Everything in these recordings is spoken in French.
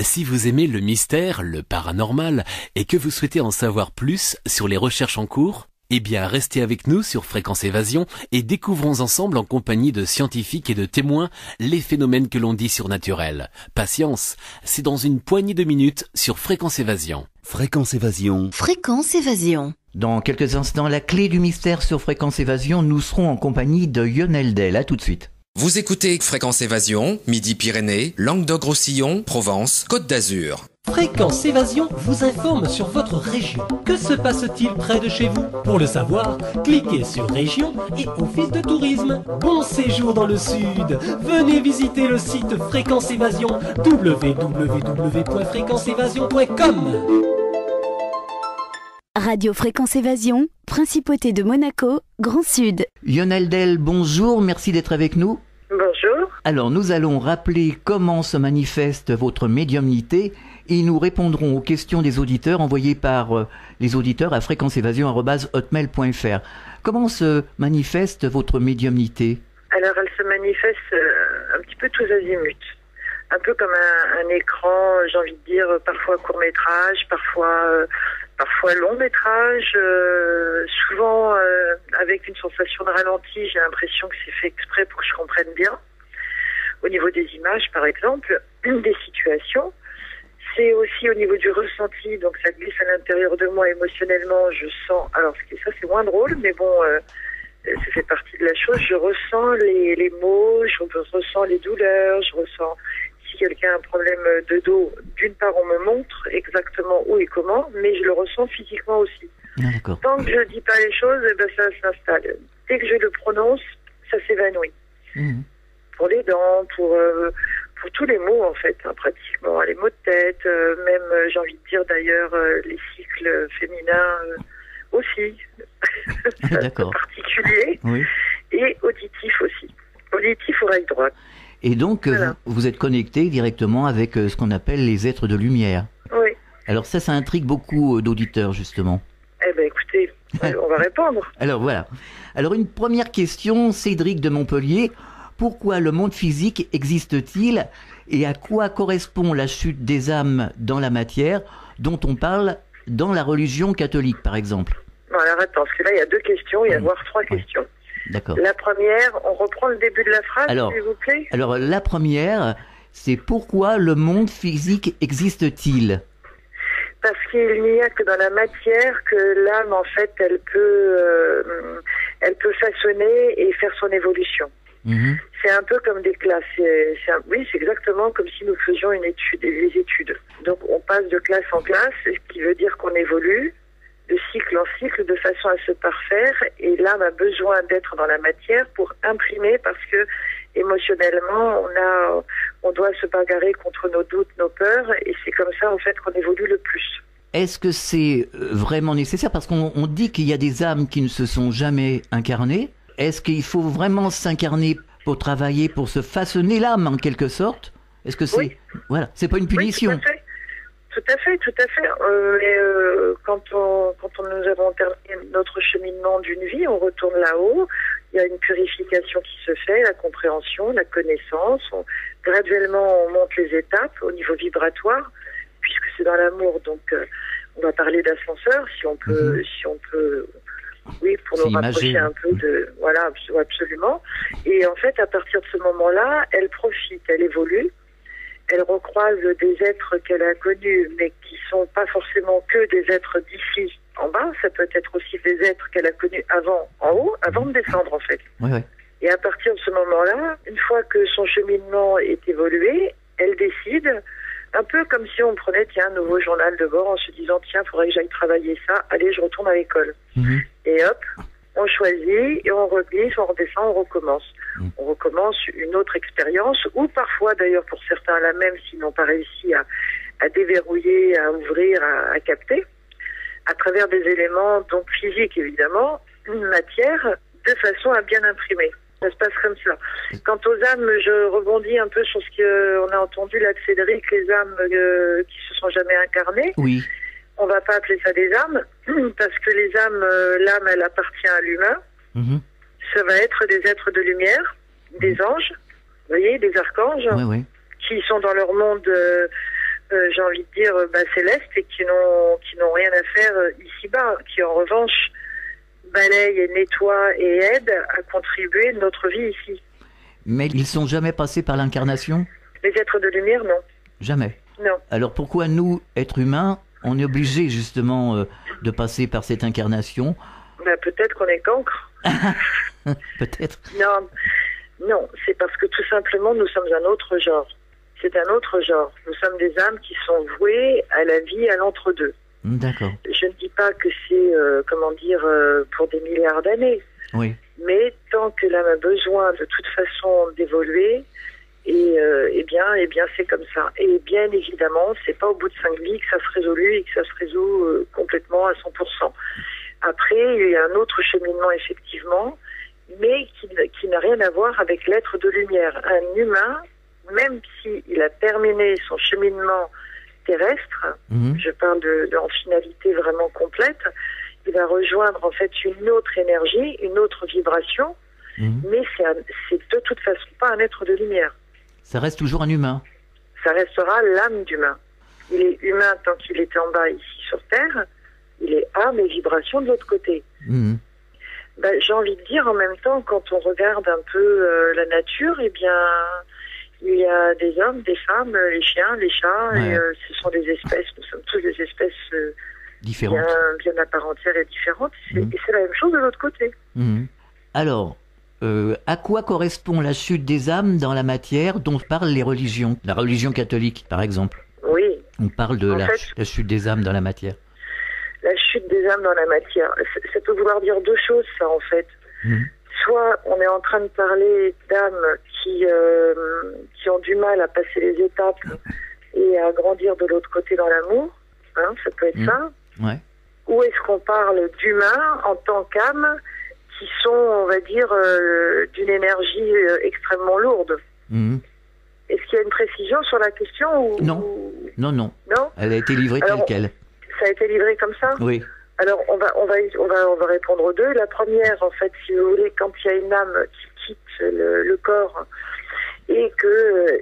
Si vous aimez le mystère, le paranormal, et que vous souhaitez en savoir plus sur les recherches en cours, eh bien restez avec nous sur Fréquence Évasion et découvrons ensemble en compagnie de scientifiques et de témoins les phénomènes que l'on dit surnaturels. Patience, c'est dans une poignée de minutes sur Fréquence Évasion. Fréquence Évasion. Fréquence Évasion. Dans quelques instants, la clé du mystère sur Fréquence Évasion, nous serons en compagnie de Lionel Del. À tout de suite. Vous écoutez Fréquence Évasion, Midi-Pyrénées, Languedoc-Roussillon, Provence, Côte d'Azur. Fréquence Évasion vous informe sur votre région. Que se passe-t-il près de chez vous? Pour le savoir, cliquez sur Région et Office de tourisme. Bon séjour dans le sud. Venez visiter le site Fréquence Évasion, www.fréquenceévasion.com. Radio Fréquence Évasion, Principauté de Monaco, Grand Sud. Lionel Del, bonjour, merci d'être avec nous. Bonjour. Alors, nous allons rappeler comment se manifeste votre médiumnité et nous répondrons aux questions des auditeurs envoyées par les auditeurs à fréquenceévasion@hotmail.fr. Comment se manifeste votre médiumnité? Alors, elle se manifeste un petit peu tous azimuts. Un peu comme un écran, j'ai envie de dire, parfois court-métrage, parfois long-métrage, souvent avec une sensation de ralenti. J'ai l'impression que c'est fait exprès pour que je comprenne bien. Au niveau des images, par exemple, des situations. C'est aussi au niveau du ressenti, donc ça glisse à l'intérieur de moi émotionnellement. Je sens, alors ça c'est moins drôle, mais bon, ça fait partie de la chose. Je ressens les mots, je ressens les douleurs, je ressens si quelqu'un a un problème de dos. D'une part, on me montre exactement où et comment, mais je le ressens physiquement aussi. D'accord. Tant que je dis pas les choses, ça s'installe. Dès que je le prononce, ça s'évanouit. Mmh. Pour les dents, pour tous les mots en fait, pratiquement, les mots de tête, même j'ai envie de dire d'ailleurs les cycles féminins aussi, D'accord. particulier, Oui. et auditif aussi, auditif oreille droite. Et donc, Voilà. vous êtes connecté directement avec ce qu'on appelle les êtres de lumière. Oui. Alors ça intrigue beaucoup d'auditeurs, justement. Eh ben écoutez, on va répondre. Alors voilà. Alors une première question, Cédric de Montpellier. Pourquoi le monde physique existe-t-il et à quoi correspond la chute des âmes dans la matière dont on parle dans la religion catholique, par exemple? Bon, alors attends, parce que là il y a deux questions, il y a voire trois questions. D'accord. La première, on reprend le début de la phrase, Alors, s'il vous plaît. Alors la première, c'est pourquoi le monde physique existe-t-il? Parce qu'il n'y a que dans la matière que l'âme, en fait, elle peut façonner et faire son évolution. Mhm. C'est un peu comme des classes. Oui, c'est exactement comme si nous faisions des études. Donc, on passe de classe en classe, ce qui veut dire qu'on évolue de cycle en cycle de façon à se parfaire. Et l'âme a besoin d'être dans la matière pour imprimer parce que émotionnellement, on doit se bagarrer contre nos doutes, nos peurs. Et c'est comme ça, en fait, qu'on évolue le plus. Est-ce que c'est vraiment nécessaire? Parce qu'on dit qu'il y a des âmes qui ne se sont jamais incarnées. Est-ce qu'il faut vraiment s'incarner pour travailler, pour se façonner l'âme en quelque sorte? Est-ce que c'est... Oui. Voilà, c'est pas une punition. Oui, tout à fait. Quand nous avons terminé notre cheminement d'une vie, on retourne là-haut. Il y a une purification qui se fait, la compréhension, la connaissance. Graduellement, on monte les étapes au niveau vibratoire, puisque c'est dans l'amour. Donc, on va parler d'ascenseur, si on peut, oui, pour nous rapprocher un peu de, voilà, absolument. Et en fait, à partir de ce moment-là, elle profite, elle évolue. Elle recroise des êtres qu'elle a connus, mais qui sont pas forcément que des êtres d'ici en bas. Ça peut être aussi des êtres qu'elle a connus avant, en haut, avant de descendre, en fait. Oui. Et à partir de ce moment-là, une fois que son cheminement est évolué, elle décide, un peu comme si on prenait, un nouveau journal de bord en se disant, il faudrait que j'aille travailler ça, allez, je retourne à l'école. Mhm. Et hop, on choisit et on reglisse, on redescend, on recommence. On recommence une autre expérience, ou parfois d'ailleurs pour certains la même s'ils n'ont pas réussi à déverrouiller, à ouvrir, à capter, à travers des éléments donc physiques évidemment, une matière, de façon à bien imprimer. Ça se passe comme ça. Quant aux âmes, je rebondis un peu sur ce qu'on a entendu là de Cédric, les âmes qui se sont jamais incarnées. Oui. On va pas appeler ça des âmes, parce que les âmes, l'âme, elle appartient à l'humain. Mhm. Ça va être des êtres de lumière, des anges, vous voyez, des archanges, Oui. qui sont dans leur monde j'ai envie de dire, célestes et qui n'ont rien à faire ici-bas, qui en revanche balayent et nettoient et aident à contribuer à notre vie ici. Mais ils sont jamais passés par l'incarnation? Les êtres de lumière, non. Jamais. Non. Alors pourquoi nous, êtres humains, on est obligés justement de passer par cette incarnation? Peut-être qu'on est cancre. Peut-être. Non, c'est parce que tout simplement nous sommes un autre genre. C'est un autre genre. Nous sommes des âmes qui sont vouées à la vie, à l'entre-deux. D'accord. Je ne dis pas que c'est, pour des milliards d'années. Oui. Mais tant que l'âme a besoin de toute façon d'évoluer, eh bien c'est comme ça. Et bien évidemment, c'est pas au bout de 5 vies que ça se résout et que ça se résout complètement à 100%. Après, il y a un autre cheminement effectivement, mais qui n'a rien à voir avec l'être de lumière. Un humain, même s'il a terminé son cheminement terrestre, je parle en finalité vraiment complète, il va rejoindre en fait une autre énergie, une autre vibration, mais c'est de toute façon pas un être de lumière. Ça reste toujours un humain. Ça restera l'âme d'humain. Il est humain tant qu'il était en bas ici sur Terre, il est âme et vibration de l'autre côté. J'ai envie de dire en même temps, quand on regarde un peu la nature, eh bien, il y a des hommes, des femmes, les chiens, les chats, et ce sont des espèces, nous sommes tous des espèces différentes, bien à part entière et différentes, et c'est la même chose de l'autre côté. Alors, à quoi correspond la chute des âmes dans la matière dont parlent les religions? La religion catholique, par exemple. Oui. On parle de la chute des âmes dans la matière. La chute des âmes dans la matière, ça peut vouloir dire deux choses, ça, en fait. Soit on est en train de parler d'âmes qui ont du mal à passer les étapes et à grandir de l'autre côté dans l'amour, ça peut être ça. Ouais. Ou est-ce qu'on parle d'humains en tant qu'âmes qui sont, on va dire, d'une énergie extrêmement lourde? Est-ce qu'il y a une précision sur la question ou... Non. Non. Elle a été livrée telle quelle. Ça a été livré comme ça? Oui. Alors, on va répondre aux deux. La première, en fait, si vous voulez, quand il y a une âme qui quitte le corps et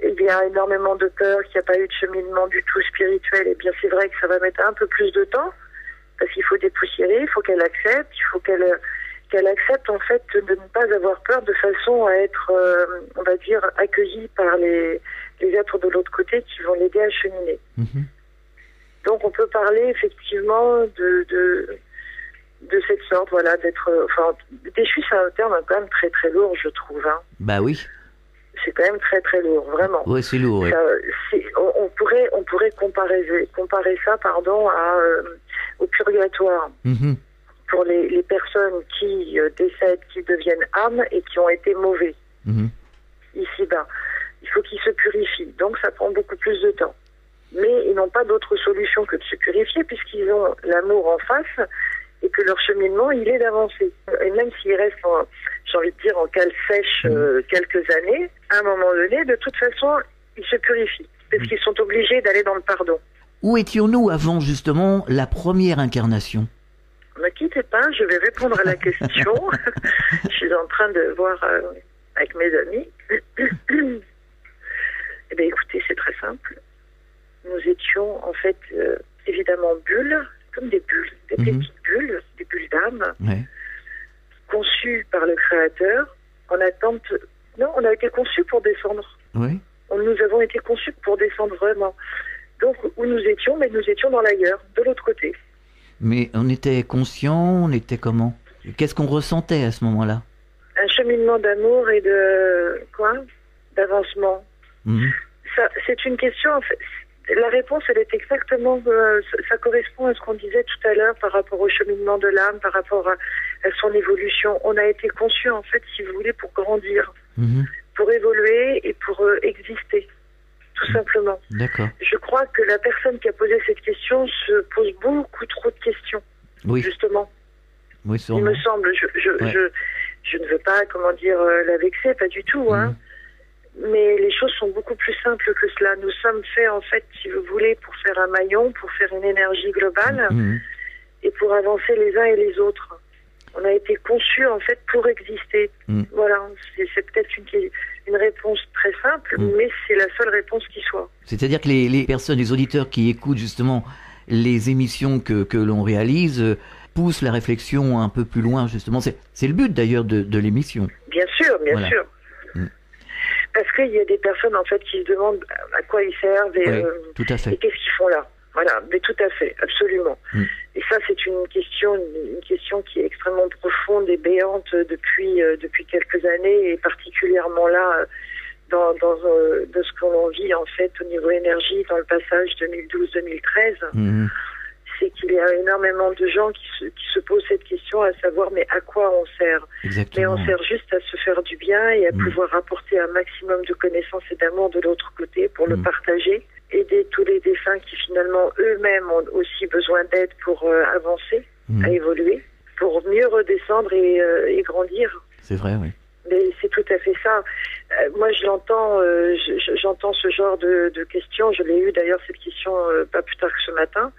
il y a énormément de peur, qu'il n'y a pas eu de cheminement du tout spirituel, eh bien, c'est vrai que ça va mettre un peu plus de temps parce qu'il faut dépoussiérer, il faut qu'elle accepte, il faut qu'elle accepte, en fait, de ne pas avoir peur de façon à être, on va dire, accueillie par les êtres de l'autre côté qui vont l'aider à cheminer. Donc on peut parler effectivement de cette sorte, voilà, d'être, déchu, c'est un terme quand même très très lourd, je trouve. Bah oui. C'est quand même très très lourd, vraiment. Oui, c'est lourd. Oui. On pourrait comparer ça, au purgatoire. Pour les personnes qui décèdent, qui deviennent âmes et qui ont été mauvais ici-bas. Il faut qu'ils se purifient, donc ça prend beaucoup plus de temps. Mais ils n'ont pas d'autre solution que de se purifier puisqu'ils ont l'amour en face et que leur cheminement, il est d'avancer. Et même s'ils restent, j'ai envie de dire, en cale sèche quelques années, à un moment donné, de toute façon, ils se purifient parce qu'ils sont obligés d'aller dans le pardon. Où étions-nous avant, justement, la première incarnation? Ne quittez pas, je vais répondre à la question. Je suis en train de voir avec mes amis. Eh bien, écoutez, c'est très simple. Nous étions en fait évidemment bulles, comme des bulles, des petites bulles, des bulles d'âme, conçues par le Créateur en attente. Non, on a été conçus pour descendre. Oui. Nous avons été conçus pour descendre vraiment. Donc où nous étions, mais nous étions dans l'ailleurs, de l'autre côté. Mais on était conscients, on était comment? Qu'est-ce qu'on ressentait à ce moment-là? Un cheminement d'amour et d'avancement. Ça, c'est une question. En fait, la réponse, elle est exactement, ça correspond à ce qu'on disait tout à l'heure par rapport au cheminement de l'âme, par rapport à son évolution. On a été conçus, en fait, si vous voulez, pour grandir, pour évoluer et pour exister, tout simplement. D'accord. Je crois que la personne qui a posé cette question se pose beaucoup trop de questions, justement. Oui, sûrement. Il me semble, je ne veux pas, la vexer, pas du tout, Mais les choses sont beaucoup plus simples que cela. Nous sommes faits, en fait, si vous voulez, pour faire un maillon, pour faire une énergie globale et pour avancer les uns et les autres. On a été conçus, en fait, pour exister. Voilà, c'est peut-être une réponse très simple, mais c'est la seule réponse qui soit. C'est-à-dire que les personnes, les auditeurs qui écoutent justement les émissions que l'on réalise poussent la réflexion un peu plus loin, justement. C'est le but d'ailleurs de l'émission. Bien sûr, bien Voilà. sûr. Parce qu'il y a des personnes en fait qui se demandent à quoi ils servent et, Oui, tout à fait. et qu'est-ce qu'ils font là. Voilà, mais tout à fait, absolument. Et ça, c'est une question qui est extrêmement profonde et béante depuis quelques années, et particulièrement là de ce que l'on vit en fait au niveau énergie dans le passage 2012-2013. C'est qu'il y a énormément de gens qui se posent cette question, à savoir mais à quoi on sert? Exactement. Mais on sert juste à se faire du bien et à pouvoir apporter un maximum de connaissances et d'amour de l'autre côté pour le partager, aider tous les défunts qui finalement eux-mêmes ont aussi besoin d'aide pour avancer, à évoluer, pour mieux redescendre et grandir. C'est vrai, oui. Mais c'est tout à fait ça. Moi, j'entends ce genre de questions. Je l'ai eu d'ailleurs cette question pas plus tard que ce matin.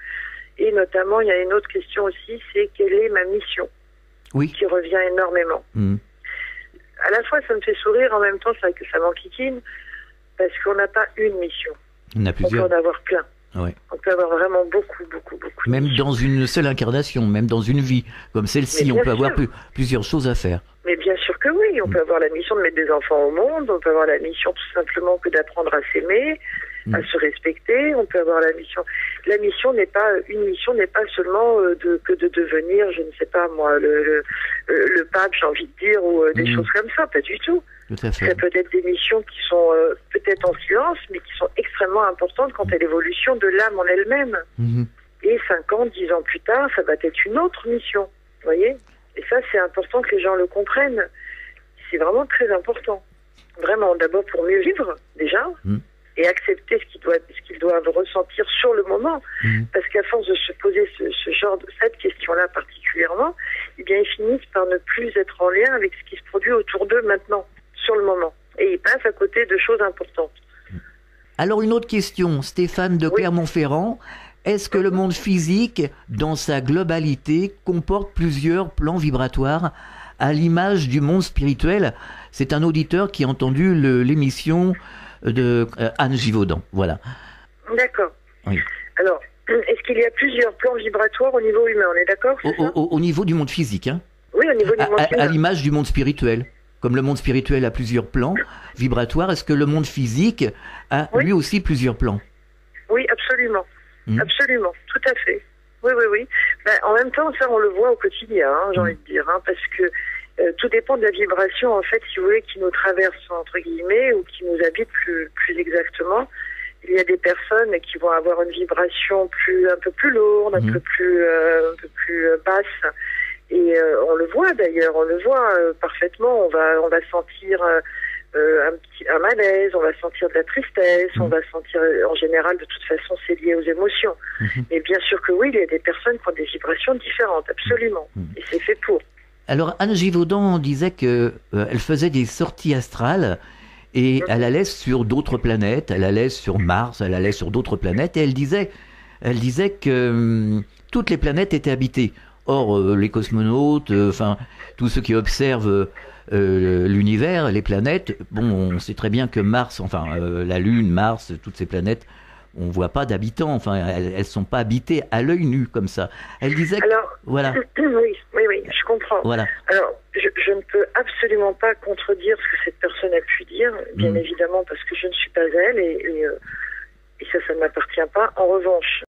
Et notamment, il y a une autre question aussi, c'est quelle est ma mission? Oui. Qui revient énormément. À la fois, ça me fait sourire, en même temps, ça m'enquiquine, parce qu'on n'a pas une mission. Il y en a On plusieurs. peut en avoir plein. Ouais. On peut avoir vraiment beaucoup. Même dans une seule incarnation, même dans une vie comme celle-ci, Mais on bien peut avoir sûr. plusieurs choses à faire. Mais bien sûr que oui, on peut avoir la mission de mettre des enfants au monde, on peut avoir la mission tout simplement que d'apprendre à s'aimer, à se respecter, on peut avoir la mission. La mission n'est pas, une mission n'est pas seulement que de devenir, je ne sais pas moi, le pape, j'ai envie de dire, ou des choses comme ça, pas du tout. Tout à fait. Ça peut être des missions qui sont peut-être en silence, mais qui sont extrêmement importantes quant à l'évolution de l'âme en elle-même. Et 5 ans, 10 ans plus tard, ça va être une autre mission, vous voyez? Et ça, c'est important que les gens le comprennent. C'est vraiment très important. Vraiment, d'abord pour mieux vivre, déjà, et accepter ce qu'ils doivent ressentir sur le moment. Parce qu'à force de se poser cette question-là particulièrement, eh bien, ils finissent par ne plus être en lien avec ce qui se produit autour d'eux maintenant, sur le moment. Et ils passent à côté de choses importantes. Alors une autre question, Stéphane de Clermont-Ferrand. Est-ce que le monde physique, dans sa globalité, comporte plusieurs plans vibratoires à l'image du monde spirituel? C'est un auditeur qui a entendu l'émission de Anne Givaudan. Voilà. D'accord. Oui. Alors, est-ce qu'il y a plusieurs plans vibratoires au niveau humain? On est d'accord? Au niveau du monde physique, hein? Oui, au niveau du monde humain. À l'image du monde spirituel. Comme le monde spirituel a plusieurs plans vibratoires, est-ce que le monde physique a lui aussi plusieurs plans? Oui, absolument. Absolument, tout à fait. Oui. Ben, en même temps, ça, on le voit au quotidien, hein, j'ai envie de dire, hein, parce que tout dépend de la vibration, en fait, si vous voulez, qui nous traverse, entre guillemets, ou qui nous habite plus exactement. Il y a des personnes qui vont avoir une vibration un peu plus lourde, un peu plus basse. Et on le voit d'ailleurs, parfaitement. On va sentir un malaise, on va sentir de la tristesse, on va sentir, en général, de toute façon, c'est lié aux émotions. Mais bien sûr que oui, il y a des personnes qui ont des vibrations différentes, absolument. Et c'est fait pour. Alors Anne Givaudan disait que elle faisait des sorties astrales et elle allait sur d'autres planètes, elle allait sur Mars, elle allait sur d'autres planètes et elle disait que toutes les planètes étaient habitées. Or les cosmonautes, tous ceux qui observent l'univers, les planètes, bon, on sait très bien que Mars, la Lune, Mars, toutes ces planètes, on voit pas d'habitants, elles sont pas habitées à l'œil nu comme ça. Elle disait voilà. Oui, je comprends. Voilà. Alors, je ne peux absolument pas contredire ce que cette personne a pu dire, bien évidemment, parce que je ne suis pas elle et ça ne m'appartient pas. En revanche,